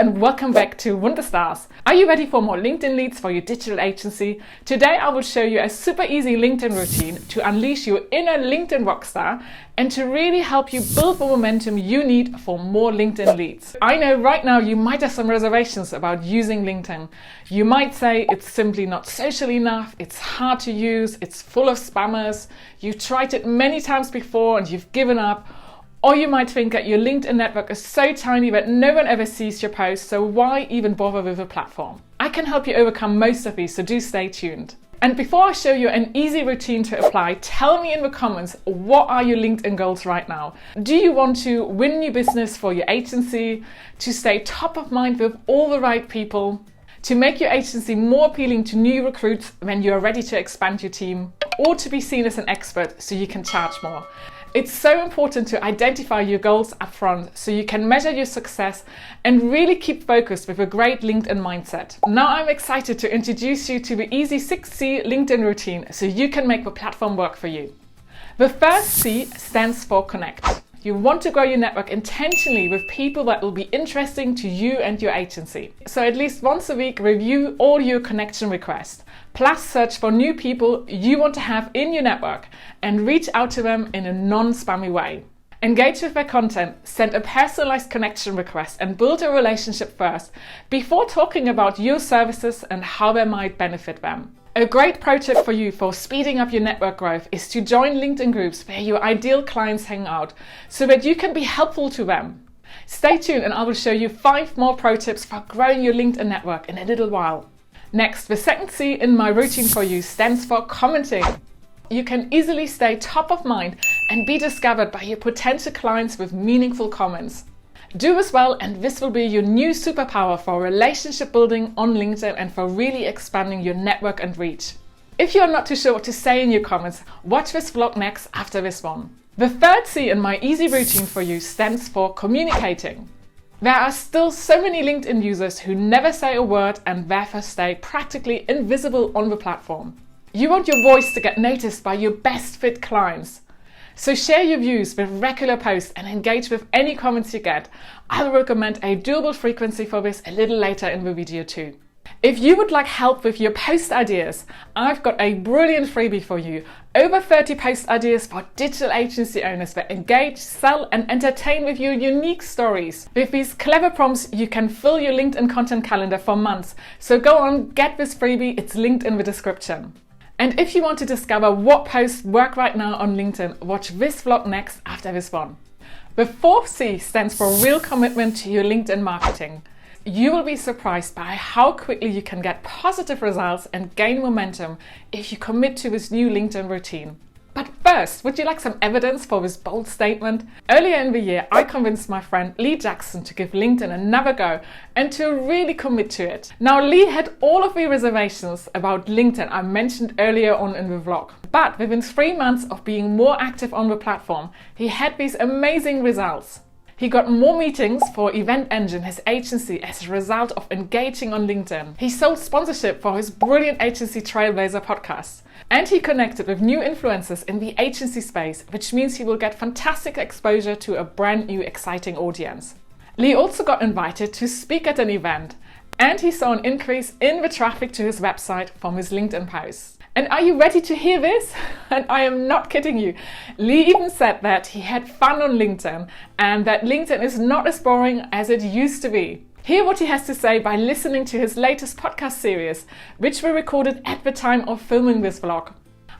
and welcome back to Wunderstars. Are you ready for more LinkedIn leads for your digital agency? Today I will show you a super easy LinkedIn routine to unleash your inner LinkedIn rockstar and to really help you build the momentum you need for more LinkedIn leads. I know right now you might have some reservations about using LinkedIn. You might say it's simply not social enough, it's hard to use, it's full of spammers, you've tried it many times before and you've given up. Or you might think that your LinkedIn network is so tiny that no one ever sees your posts, so why even bother with a platform? I can help you overcome most of these, so do stay tuned. And before I show you an easy routine to apply, tell me in the comments, what are your LinkedIn goals right now? Do you want to win new business for your agency, to stay top of mind with all the right people, to make your agency more appealing to new recruits when you are ready to expand your team, or to be seen as an expert so you can charge more? It's so important to identify your goals upfront so you can measure your success and really keep focused with a great LinkedIn mindset. Now I'm excited to introduce you to the easy 6C LinkedIn routine so you can make the platform work for you. The first C stands for connect. You want to grow your network intentionally with people that will be interesting to you and your agency. So at least once a week, review all your connection requests. Plus search for new people you want to have in your network and reach out to them in a non-spammy way. Engage with their content, send a personalized connection request and build a relationship first before talking about your services and how they might benefit them. A great pro tip for you for speeding up your network growth is to join LinkedIn groups where your ideal clients hang out so that you can be helpful to them. Stay tuned and I will show you 5 more pro tips for growing your LinkedIn network in a little while. Next, the second C in my routine for you stands for commenting. You can easily stay top of mind and be discovered by your potential clients with meaningful comments. Do as well, and this will be your new superpower for relationship building on LinkedIn and for really expanding your network and reach. If you are not too sure what to say in your comments, watch this vlog next after this one. The third C in my easy routine for you stands for communicating. There are still so many LinkedIn users who never say a word and therefore stay practically invisible on the platform. You want your voice to get noticed by your best fit clients. So share your views with regular posts and engage with any comments you get. I'll recommend a doable frequency for this a little later in the video too. If you would like help with your post ideas, I've got a brilliant freebie for you. Over 30 post ideas for digital agency owners that engage, sell and entertain with your unique stories. With these clever prompts, you can fill your LinkedIn content calendar for months. So go on, get this freebie, it's linked in the description. And if you want to discover what posts work right now on LinkedIn, watch this vlog next after this one. The fourth C stands for real commitment to your LinkedIn marketing. You will be surprised by how quickly you can get positive results and gain momentum if you commit to this new LinkedIn routine. But first, would you like some evidence for this bold statement? Earlier in the year, I convinced my friend Lee Jackson to give LinkedIn another go and to really commit to it. Now, Lee had all of the reservations about LinkedIn I mentioned earlier on in the vlog. But within 3 months of being more active on the platform, he had these amazing results. He got more meetings for Event Engine, his agency, as a result of engaging on LinkedIn. He sold sponsorship for his brilliant agency Trailblazer podcast. And he connected with new influencers in the agency space, which means he will get fantastic exposure to a brand new exciting audience. Lee also got invited to speak at an event, and he saw an increase in the traffic to his website from his LinkedIn posts. And are you ready to hear this? And I am not kidding you. Lee even said that he had fun on LinkedIn and that LinkedIn is not as boring as it used to be. Hear what he has to say by listening to his latest podcast series, which we recorded at the time of filming this vlog.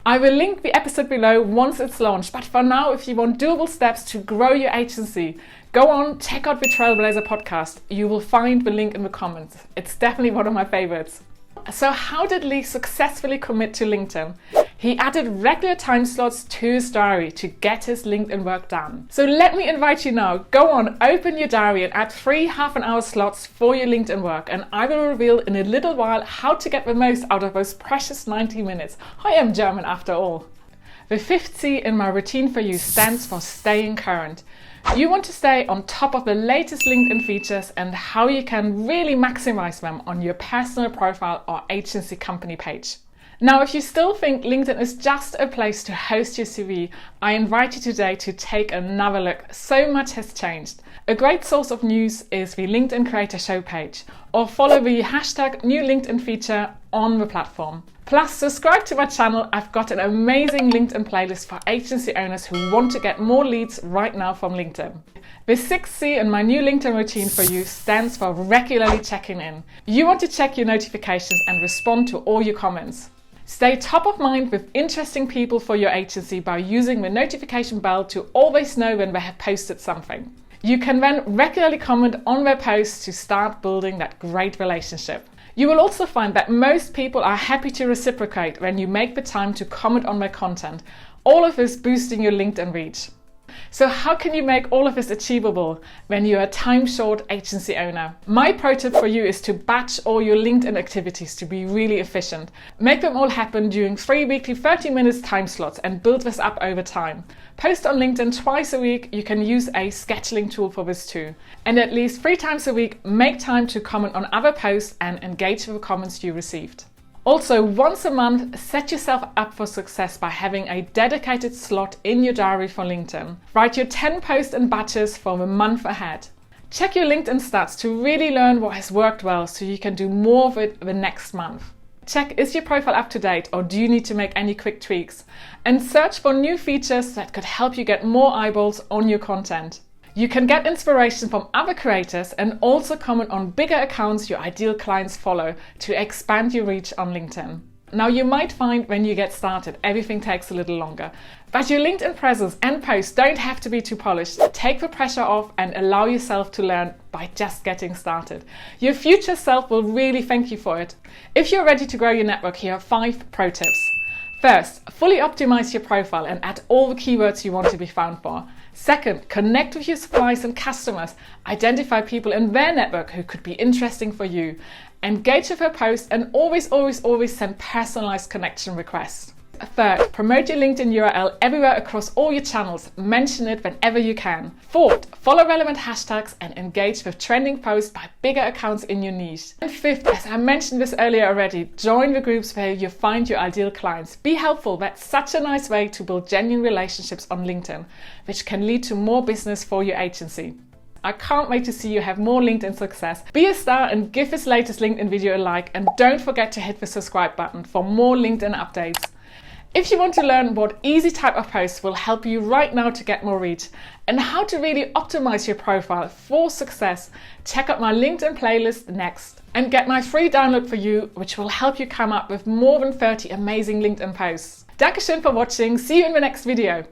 I will link the episode below once it's launched, but for now, if you want doable steps to grow your agency, go on, check out the Trailblazer podcast. You will find the link in the comments. It's definitely one of my favorites. So how did Lee successfully commit to LinkedIn? He added regular time slots to his diary to get his LinkedIn work done. So let me invite you now, go on, open your diary and add 3 half-an-hour slots for your LinkedIn work, and I will reveal in a little while how to get the most out of those precious 90 minutes. I am German after all. The fifth C in my routine for you stands for staying current. You want to stay on top of the latest LinkedIn features and how you can really maximize them on your personal profile or agency company page. Now, if you still think LinkedIn is just a place to host your CV, I invite you today to take another look. So much has changed. A great source of news is the LinkedIn Creator Show page, or follow the hashtag new LinkedIn feature on the platform. Plus, subscribe to my channel. I've got an amazing LinkedIn playlist for agency owners who want to get more leads right now from LinkedIn. The 6C in my new LinkedIn routine for you stands for regularly checking in. You want to check your notifications and respond to all your comments. Stay top of mind with interesting people for your agency by using the notification bell to always know when they have posted something. You can then regularly comment on their posts to start building that great relationship. You will also find that most people are happy to reciprocate when you make the time to comment on their content, all of this boosting your LinkedIn reach. So how can you make all of this achievable when you're a time-short agency owner? My pro tip for you is to batch all your LinkedIn activities to be really efficient. Make them all happen during 3 weekly 30 minutes time slots and build this up over time. Post on LinkedIn twice a week. You can use a scheduling tool for this too. And at least 3 times a week, make time to comment on other posts and engage with the comments you received. Also, once a month, set yourself up for success by having a dedicated slot in your diary for LinkedIn. Write your 10 posts in batches for the month ahead. Check your LinkedIn stats to really learn what has worked well so you can do more of it the next month. Check, is your profile up to date or do you need to make any quick tweaks? And search for new features that could help you get more eyeballs on your content. You can get inspiration from other creators and also comment on bigger accounts your ideal clients follow to expand your reach on LinkedIn. Now, you might find when you get started, everything takes a little longer, but your LinkedIn presence and posts don't have to be too polished. Take the pressure off and allow yourself to learn by just getting started. Your future self will really thank you for it. If you're ready to grow your network, here are 5 pro tips. First, fully optimize your profile and add all the keywords you want to be found for. Second, connect with your suppliers and customers. Identify people in their network who could be interesting for you. Engage with their posts and always send personalized connection requests. Third, promote your LinkedIn URL everywhere across all your channels. Mention it whenever you can. Fourth, follow relevant hashtags and engage with trending posts by bigger accounts in your niche. And fifth, as I mentioned this earlier already, join the groups where you find your ideal clients. Be helpful. That's such a nice way to build genuine relationships on LinkedIn, which can lead to more business for your agency. I can't wait to see you have more LinkedIn success. Be a star and give this latest LinkedIn video a like, and don't forget to hit the subscribe button for more LinkedIn updates. If you want to learn what easy type of posts will help you right now to get more reach and how to really optimize your profile for success, check out my LinkedIn playlist next and get my free download for you, which will help you come up with more than 30 amazing LinkedIn posts. Dankeschön for watching. See you in the next video.